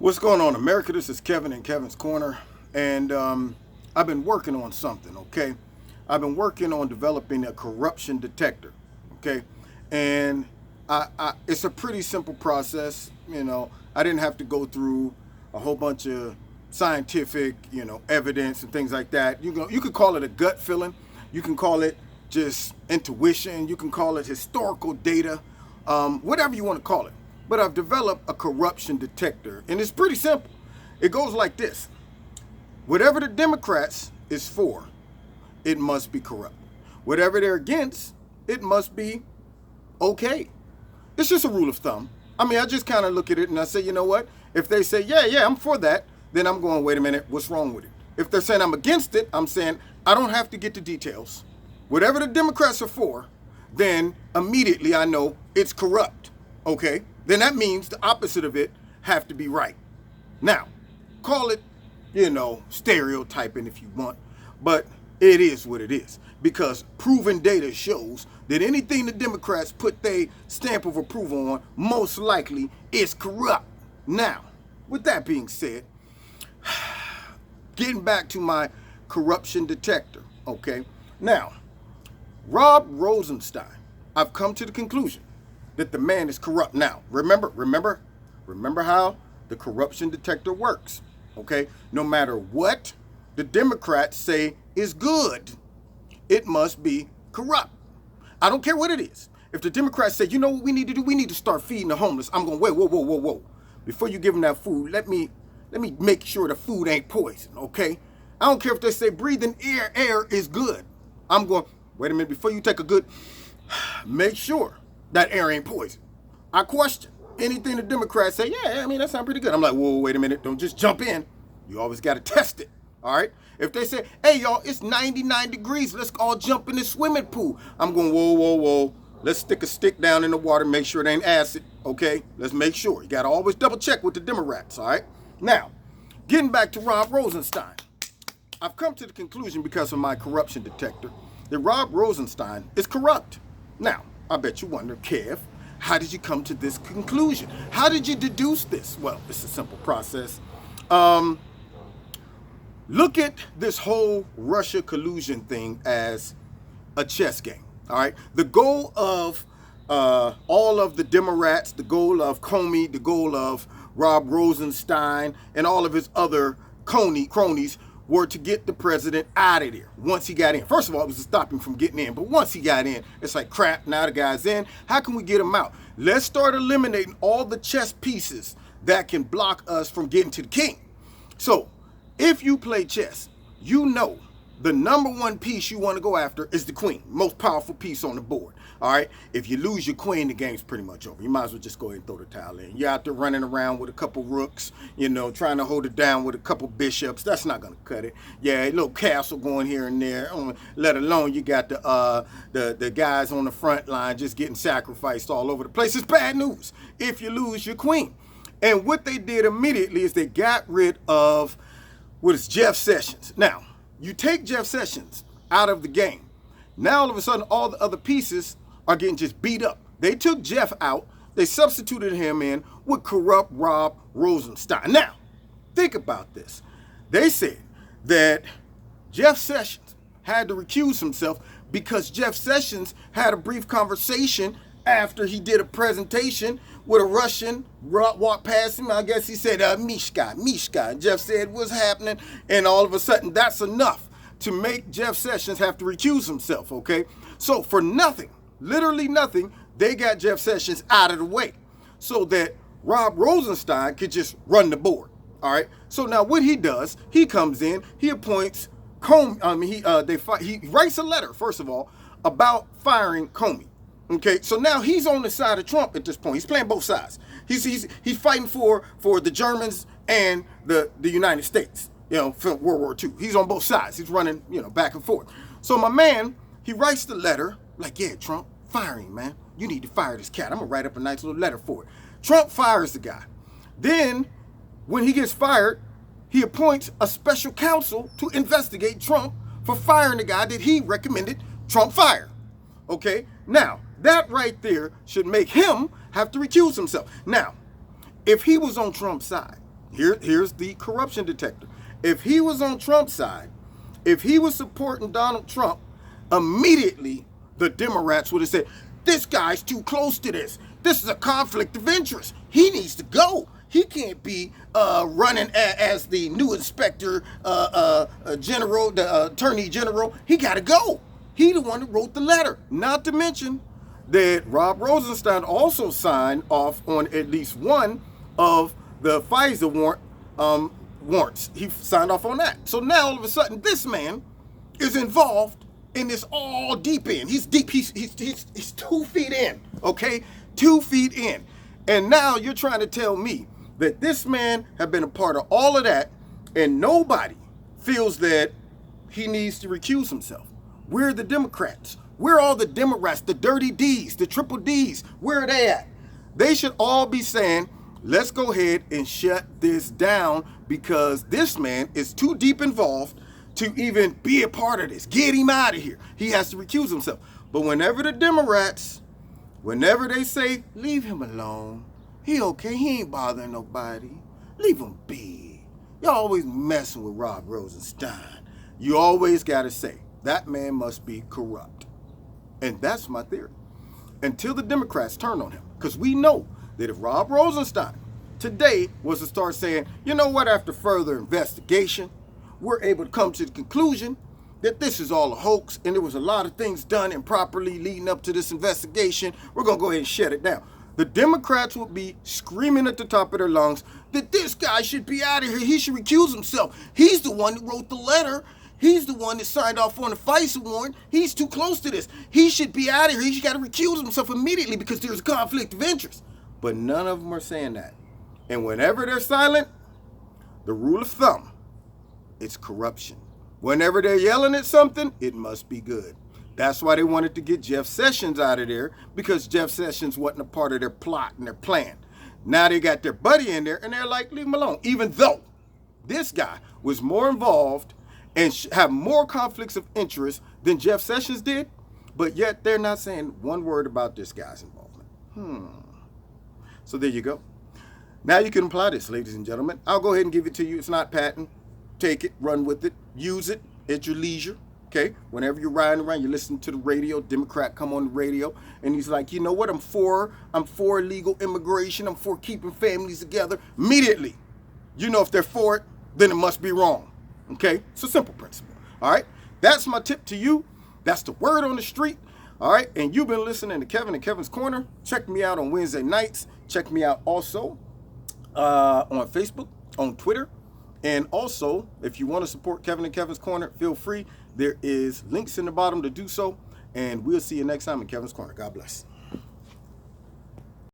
What's going on, America? This is Kevin in Kevin's Corner, and I've been working on something, okay? I've been working on developing a corruption detector, okay? And it's a pretty simple process, you know. I didn't have to go through a whole bunch of scientific, evidence and things like that. You could call it a gut feeling. You can call it just intuition. You can call it historical data, whatever you want to call it. But I've developed a corruption detector, and it's pretty simple. It goes like this. Whatever the Democrats is for, it must be corrupt. Whatever they're against, it must be okay. It's just a rule of thumb. I mean, I just kind of look at it and I say, you know what? If they say, yeah, I'm for that, then I'm going, wait a minute, what's wrong with it? If they're saying I'm against it, I'm saying I don't have to get the details. Whatever the Democrats are for, then immediately I know it's corrupt, okay? Then that means the opposite of it have to be right. Now, call it, stereotyping if you want, but it is what it is, because proven data shows that anything the Democrats put their stamp of approval on most likely is corrupt. Now, with that being said, getting back to my corruption detector, okay? Now, Rob Rosenstein, I've come to the conclusion that the man is corrupt. Now, remember how the corruption detector works, okay? No matter what the Democrats say is good, it must be corrupt. I don't care what it is. If the Democrats say, you know what we need to do? We need to start feeding the homeless. I'm going, wait, whoa. Before you give them that food, let me make sure the food ain't poison, okay? I don't care if they say breathing air is good. I'm going, wait a minute, before you take a good, make sure that air ain't poison. I question anything the Democrats say, yeah, I mean, that sounds pretty good. I'm like, whoa, wait a minute, don't just jump in. You always got to test it, all right? If they say, hey, y'all, it's 99 degrees, let's all jump in the swimming pool. I'm going, whoa. Let's stick a stick down in the water, make sure it ain't acid, okay? Let's make sure. You got to always double check with the Democrats, all right? Now, getting back to Rob Rosenstein. I've come to the conclusion because of my corruption detector that Rob Rosenstein is corrupt. Now, I bet you wonder, Kev, how did you come to this conclusion? How did you deduce this? Well, it's a simple process. Look at this whole Russia collusion thing as a chess game, all right? The goal of all of the Democrats, the goal of Comey, the goal of Rob Rosenstein, and all of his other cronies were to get the president out of there once he got in. First of all, it was to stop him from getting in. But once he got in, it's like, crap, now the guy's in. How can we get him out? Let's start eliminating all the chess pieces that can block us from getting to the king. So if you play chess, you know the number one piece you want to go after is the queen, most powerful piece on the board. All right, if you lose your queen, the game's pretty much over. You might as well just go ahead and throw the towel in. You're out there running around with a couple rooks, trying to hold it down with a couple bishops. That's not gonna cut it. Yeah, a little castle going here and there. Let alone you got the guys on the front line just getting sacrificed all over the place. It's bad news if you lose your queen. And what they did immediately is they got rid of Jeff Sessions. Now, you take Jeff Sessions out of the game. Now all of a sudden, all the other pieces are getting just beat up. They took Jeff out. They substituted him in with corrupt Rob Rosenstein. Now, think about this. They said that Jeff Sessions had to recuse himself because Jeff Sessions had a brief conversation after he did a presentation with a Russian, walked past him. I guess he said, Mishka. And Jeff said, what's happening? And all of a sudden, that's enough to make Jeff Sessions have to recuse himself, okay? So for nothing, literally nothing, they got Jeff Sessions out of the way so that Rob Rosenstein could just run the board, all right? So now what he does, he comes in, he appoints Comey, he writes a letter, first of all, about firing Comey. Okay, so now he's on the side of Trump at this point. He's playing both sides. He's fighting for the Germans and the United States, for World War II. He's on both sides. He's running, back and forth. So my man, he writes the letter like, yeah, Trump, fire him, man. You need to fire this cat. I'm going to write up a nice little letter for it. Trump fires the guy. Then when he gets fired, he appoints a special counsel to investigate Trump for firing the guy that he recommended Trump fire. Okay, now that right there should make him have to recuse himself. Now, if he was on Trump's side, Here's the corruption detector. If he was on Trump's side, if he was supporting Donald Trump, immediately the Democrats would have said, this guy's too close to this. This is a conflict of interest. He needs to go. He can't be running as the new inspector general, the attorney general. He got to go. He the one that wrote the letter. Not to mention that Rob Rosenstein also signed off on at least one of the FISA warrants. He signed off on that. So now all of a sudden, this man is involved in this all deep in. He's deep. He's 2 feet in. Okay, 2 feet in. And now you're trying to tell me that this man have been a part of all of that, and nobody feels that he needs to recuse himself. We're the Democrats. We're all the Democrats, the dirty D's, the triple D's. Where are they at? They should all be saying, let's go ahead and shut this down because this man is too deep involved to even be a part of this. Get him out of here. He has to recuse himself. But whenever the Democrats, whenever they say, leave him alone, he okay, he ain't bothering nobody, leave him be. Y'all always messing with Rob Rosenstein. You always got to say, that man must be corrupt. And that's my theory. Until the Democrats turn on him. Because we know that if Rob Rosenstein today was to start saying, you know what, after further investigation, we're able to come to the conclusion that this is all a hoax and there was a lot of things done improperly leading up to this investigation, we're going to go ahead and shut it down. The Democrats would be screaming at the top of their lungs that this guy should be out of here. He should recuse himself. He's the one that wrote the letter. He's the one that signed off on the FISA warrant. He's too close to this. He should be out of here. He's got to recuse himself immediately because there's a conflict of interest. But none of them are saying that. And whenever they're silent, the rule of thumb, it's corruption. Whenever they're yelling at something, it must be good. That's why they wanted to get Jeff Sessions out of there, because Jeff Sessions wasn't a part of their plot and their plan. Now they got their buddy in there and they're like, leave him alone. Even though this guy was more involved and have more conflicts of interest than Jeff Sessions did, but yet they're not saying one word about this guy's involvement. So there you go. Now you can apply this, ladies and gentlemen. I'll go ahead and give it to you. It's not patent. Take it, run with it, use it at your leisure. Okay, whenever you're riding around, you're listening to the radio, Democrat come on the radio, and he's like, you know what, I'm for legal immigration, I'm for keeping families together. Immediately, you know if they're for it, then it must be wrong. Okay, it's a simple principle. All right, that's my tip to you. That's the word on the street. All right, and you've been listening to Kevin and Kevin's Corner. Check me out on Wednesday nights. Check me out also on Facebook, on Twitter. And also, if you want to support Kevin and Kevin's Corner, feel free. There is links in the bottom to do so. And we'll see you next time in Kevin's Corner. God bless.